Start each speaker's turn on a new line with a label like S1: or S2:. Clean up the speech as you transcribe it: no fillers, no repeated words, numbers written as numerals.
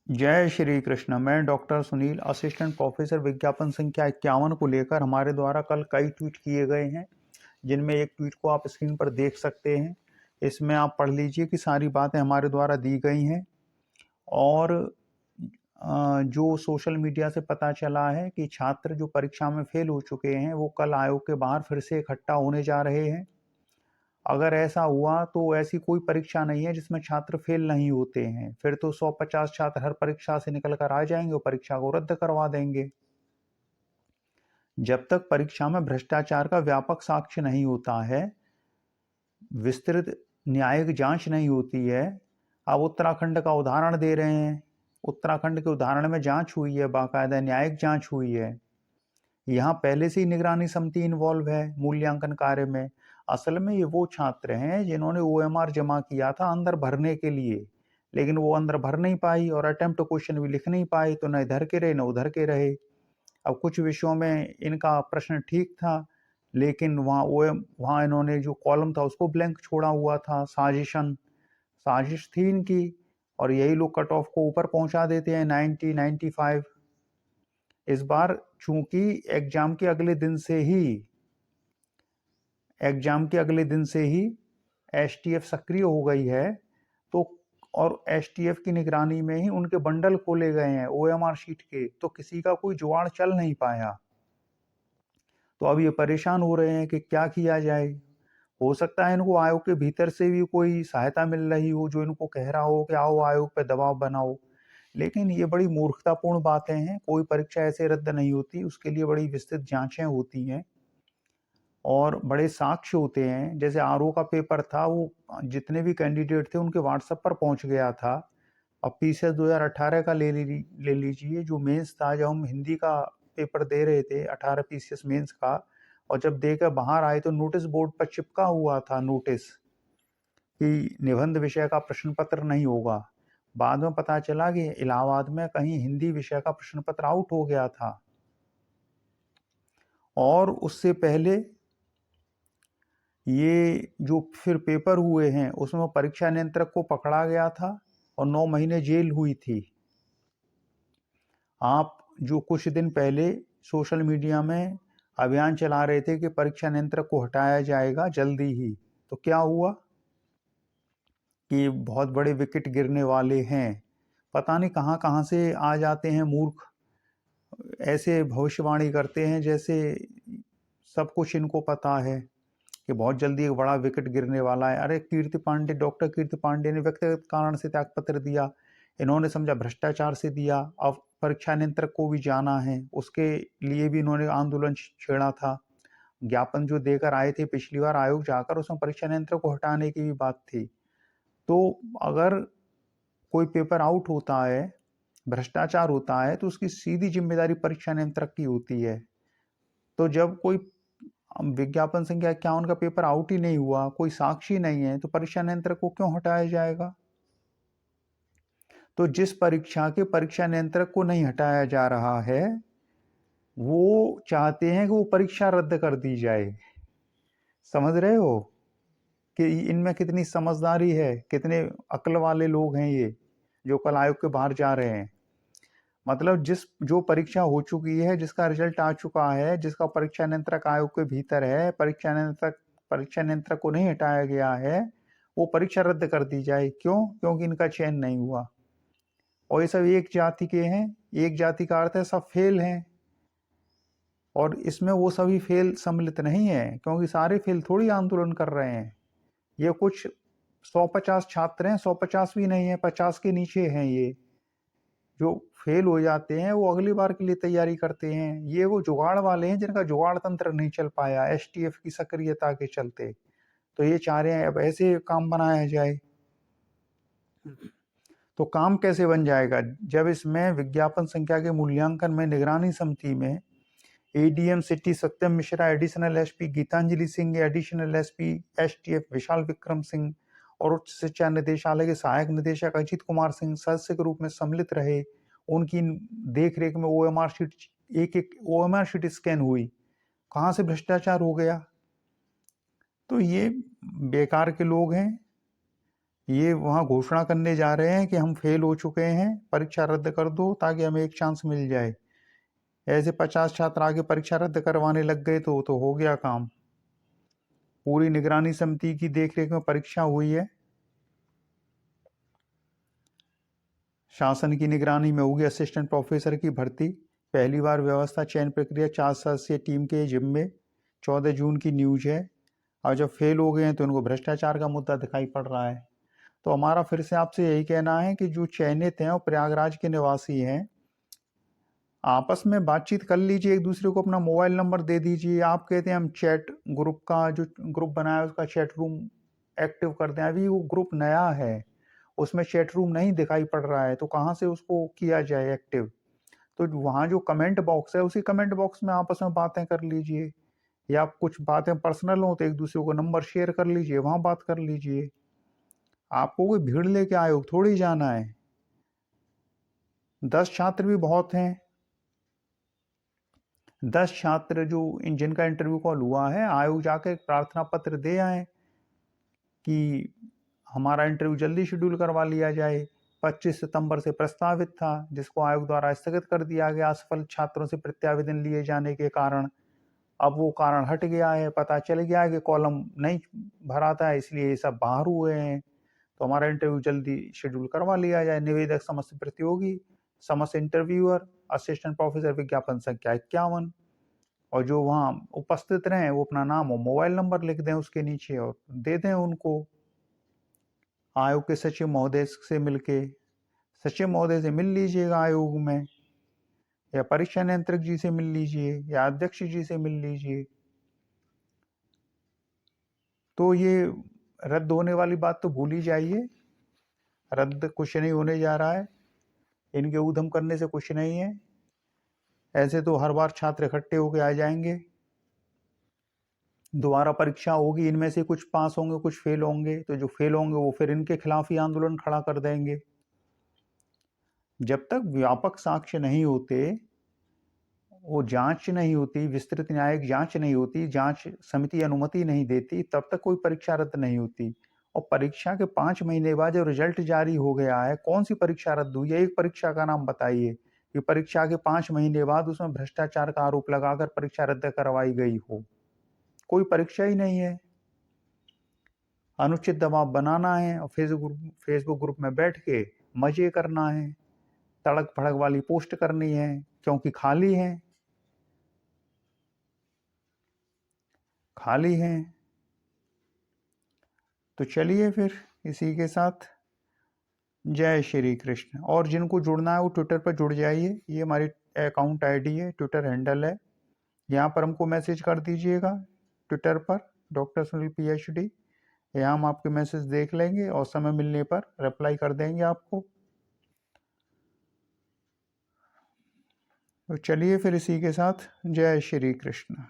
S1: जय श्री कृष्ण। मैं doctor Sunil, assistant professor, विज्ञापन संख्या 51 को लेकर हमारे द्वारा कल कई ट्वीट किए गए हैं, जिनमें एक ट्वीट को आप स्क्रीन पर देख सकते हैं। इसमें आप पढ़ लीजिए कि सारी बातें हमारे द्वारा दी गई हैं। और जो सोशल मीडिया से पता चला है कि छात्र जो परीक्षा में फेल हो चुके हैं वो कल आयोग के बाहर फिर से इकट्ठा होने जा रहे हैं। अगर ऐसा हुआ तो ऐसी कोई परीक्षा नहीं है जिसमें छात्र फेल नहीं होते हैं। फिर तो 150 छात्र हर परीक्षा से निकल कर आ जाएंगे और परीक्षा को रद्द करवा देंगे। जब तक परीक्षा में भ्रष्टाचार का व्यापक साक्ष्य नहीं होता है, विस्तृत न्यायिक जांच नहीं होती है। अब उत्तराखंड का उदाहरण दे रहे हैं। उत्तराखंड के उदाहरण में जांच हुई है, बाकायदा न्यायिक जांच हुई है। यहाँ पहले से ही निगरानी समिति इन्वॉल्व है मूल्यांकन कार्य में। असल में ये वो छात्र हैं जिन्होंने ओएमआर जमा किया था अंदर भरने के लिए, लेकिन वो अंदर भर नहीं पाई और अटेम्प्ट क्वेश्चन भी लिख नहीं पाई, तो न इधर के रहे न उधर के रहे। अब कुछ विषयों में इनका प्रश्न ठीक था, लेकिन वहाँ इन्होंने जो कॉलम था उसको ब्लैंक छोड़ा हुआ था। साजिश थी इनकी, और यही लोग कट ऑफ को ऊपर पहुंचा देते हैं 90-95। इस बार चूंकि एग्जाम के अगले दिन से ही एसटीएफ सक्रिय हो गई है, तो और एसटीएफ की निगरानी में ही उनके बंडल खोले गए हैं ओएमआर शीट के, तो किसी का कोई जुगाड़ चल नहीं पाया। तो अब ये परेशान हो रहे हैं कि क्या किया जाए। हो सकता है इनको आयोग के भीतर से भी कोई सहायता मिल रही हो, जो इनको कह रहा हो कि आओ आयोग पे दबाव बनाओ, लेकिन ये बड़ी मूर्खतापूर्ण बातें हैं। कोई परीक्षा ऐसे रद्द नहीं होती, उसके लिए बड़ी विस्तृत जांचें होती हैं और बड़े साक्ष्य होते हैं। जैसे आरओ का पेपर था, वो जितने भी कैंडिडेट थे उनके व्हाट्सएप पर पहुंच गया था। अब पीसीएस 2018 का ले लीजिए, जो मेंस था, जब हम हिंदी का पेपर दे रहे थे 18 पीसीएस मेंस का, और जब देकर बाहर आए तो नोटिस बोर्ड पर चिपका हुआ था नोटिस कि निबंध विषय का प्रश्न पत्र नहीं होगा। बाद में पता चला कि इलाहाबाद में कहीं हिंदी विषय का प्रश्न पत्र आउट हो गया था। और उससे पहले ये जो फिर पेपर हुए हैं उसमें परीक्षा नियंत्रक को पकड़ा गया था और 9 महीने जेल हुई थी। आप जो कुछ दिन पहले सोशल मीडिया में अभियान चला रहे थे कि परीक्षा नियंत्रक को हटाया जाएगा जल्दी ही, तो क्या हुआ कि बहुत बड़े विकेट गिरने वाले हैं। पता नहीं कहाँ कहाँ से आ जाते हैं मूर्ख, ऐसे भविष्यवाणी करते हैं जैसे सब कुछ इनको पता है कि बहुत जल्दी एक बड़ा विकेट गिरने वाला है। अरे डॉक्टर कीर्ति पांडे ने व्यक्तिगत कारण से त्यागपत्र दिया, इन्होंने समझा भ्रष्टाचार से दिया। अब परीक्षा नियंत्रक को भी जाना है, उसके लिए भी इन्होंने आंदोलन छेड़ा था। ज्ञापन जो देकर आए थे पिछली बार आयोग जाकर, उसमें परीक्षा नियंत्रक को हटाने की भी बात थी। तो अगर कोई पेपर आउट होता है, भ्रष्टाचार होता है, तो उसकी सीधी जिम्मेदारी परीक्षा नियंत्रक की होती है। तो जब कोई विज्ञापन संख्या 51 का पेपर आउट ही नहीं हुआ, कोई साक्षी नहीं है, तो परीक्षा नियंत्रक को क्यों हटाया जाएगा। तो जिस परीक्षा के परीक्षा नियंत्रक को नहीं हटाया जा रहा है, वो चाहते हैं कि वो परीक्षा रद्द कर दी जाए। समझ रहे हो कि इनमें कितनी समझदारी है, कितने अक्ल वाले लोग हैं ये, जो कल आयोग के बाहर जा रहे हैं। मतलब जो परीक्षा हो चुकी है, जिसका रिजल्ट आ चुका है, जिसका परीक्षा नियंत्रक आयोग के भीतर है, परीक्षा नियंत्रक को नहीं हटाया गया है, वो परीक्षा रद्द कर दी जाए। क्यों? क्योंकि इनका चयन नहीं हुआ। और ये सब एक जाति के हैं। एक जाति का अर्थ है सब फेल हैं, और इसमें वो सभी फेल सम्मिलित नहीं है, क्योंकि सारे फेल थोड़ी आंदोलन कर रहे हैं। ये कुछ 150 छात्र हैं, 150 भी नहीं है, 50 के नीचे हैं। ये जो फेल हो जाते हैं वो अगली बार के लिए तैयारी करते हैं। ये वो जुगाड़ वाले हैं जिनका जुगाड़ तंत्र नहीं चल पाया एसटीएफ की सक्रियता के चलते। तो ये चाह रहे हैं अब ऐसे काम बनाया जाए। तो काम कैसे बन जाएगा? जब इसमें विज्ञापन संख्या के मूल्यांकन में निगरानी समिति में ADM city Satyam Mishra, additional SP Geetanjali Singh, additional SP STF Vishal Vikram Singh और उच्च शिक्षा निदेशालय के सहायक निदेशक अजीत कुमार सिंह सदस्य के रूप में सम्मिलित रहे। उनकी देखरेख में ओएमआर शीट एक ओएमआर शीट स्कैन हुई। कहाँ से भ्रष्टाचार हो गया? तो ये बेकार के लोग हैं। ये वहाँ घोषणा करने जा रहे हैं कि हम फेल हो चुके हैं, परीक्षा रद्द कर दो ताकि हमें एक चांस मिल जाए। ऐसे 50 छात्र आगे परीक्षा रद्द करवाने लग गए तो हो गया काम। पूरी निगरानी समिति की देखरेख में परीक्षा हुई है। शासन की निगरानी में होगी असिस्टेंट प्रोफेसर की भर्ती। पहली बार व्यवस्था चयन प्रक्रिया 4 सदस्यीय टीम के जिम्मे। 14 जून की न्यूज है। और जब फेल हो गए हैं तो उनको भ्रष्टाचार का मुद्दा दिखाई पड़ रहा है। तो हमारा फिर से आपसे यही कहना है कि जो चयनित हैं वो प्रयागराज के निवासी हैं, आपस में बातचीत कर लीजिए, एक दूसरे को अपना मोबाइल नंबर दे दीजिए। आप कहते हैं हम चैट ग्रुप का जो ग्रुप बनाया है उसका चैट रूम एक्टिव कर दें। अभी वो ग्रुप नया है, उसमें चैट रूम नहीं दिखाई पड़ रहा है, तो कहाँ से उसको किया जाए एक्टिव। तो वहाँ जो कमेंट बॉक्स है उसी कमेंट बॉक्स में आपस में बातें कर लीजिए, या कुछ बातें पर्सनल हो तो एक दूसरे को नंबर शेयर कर लीजिए, वहाँ बात कर लीजिए। आपको कोई भीड़ लेके आयोग थोड़ी जाना है। 10 छात्र भी बहुत हैं। 10 छात्र जो जिनका इंटरव्यू कॉल हुआ है, आयोग जाकर एक प्रार्थना पत्र दे आए कि हमारा इंटरव्यू जल्दी शेड्यूल करवा लिया जाए। 25 सितंबर से प्रस्तावित था, जिसको आयोग द्वारा स्थगित कर दिया गया असफल छात्रों से प्रत्यावेदन लिए जाने के कारण। अब वो कारण हट गया है, पता चल गया है कि कॉलम नहीं भरा था, इसलिए ये सब बाहर हुए हैं। तो हमारा इंटरव्यू जल्दी शेड्यूल करवा लिया जाए। निवेदक समस्त प्रतियोगी, समस्त इंटरव्यूअर, असिस्टेंट प्रोफेसर, विज्ञापन संख्या 51। और जो वहाँ उपस्थित रहे वो अपना नाम और मोबाइल नंबर लिख दें उसके नीचे और दे दें उनको। आयोग के सचिव महोदय से मिलके, सचिव महोदय से मिल लीजिएगा आयोग में, या परीक्षा नियंत्रक जी से मिल लीजिए, या अध्यक्ष जी से मिल लीजिए। तो ये रद्द होने वाली बात तो भूल ही जाइए। रद्द कुछ नहीं होने जा रहा है, इनके ऊधम करने से कुछ नहीं है। ऐसे तो हर बार छात्र इकट्ठे होके आ जाएंगे, दोबारा परीक्षा होगी, इनमें से कुछ पास होंगे कुछ फेल होंगे, तो जो फेल होंगे वो फिर इनके खिलाफ ही आंदोलन खड़ा कर देंगे। जब तक व्यापक साक्ष्य नहीं होते, वो जांच नहीं होती, विस्तृत न्यायिक जांच नहीं होती, जांच समिति अनुमति नहीं देती, तब तक कोई परीक्षा रद्द नहीं होती। और परीक्षा के 5 महीने बाद जो रिजल्ट जारी हो गया है, कौन सी परीक्षा रद्द हुई है? एक परीक्षा का नाम बताइए कि परीक्षा के 5 महीने बाद उसमें भ्रष्टाचार का आरोप लगाकर परीक्षा रद्द करवाई गई हो। कोई परीक्षा ही नहीं है। अनुचित दबाव बनाना है और फेसबुक ग्रुप में बैठ के मजे करना है, तड़क भड़क वाली पोस्ट करनी है, क्योंकि खाली है, खाली है। तो चलिए फिर इसी के साथ जय श्री कृष्ण। और जिनको जुड़ना है वो ट्विटर पर जुड़ जाइए, ये हमारी अकाउंट आईडी है, ट्विटर हैंडल है। यहाँ पर हमको मैसेज कर दीजिएगा ट्विटर पर डॉक्टर सुनील PhD। यहाँ हम आपके मैसेज देख लेंगे और समय मिलने पर रिप्लाई कर देंगे आपको। तो चलिए फिर इसी के साथ जय श्री कृष्ण।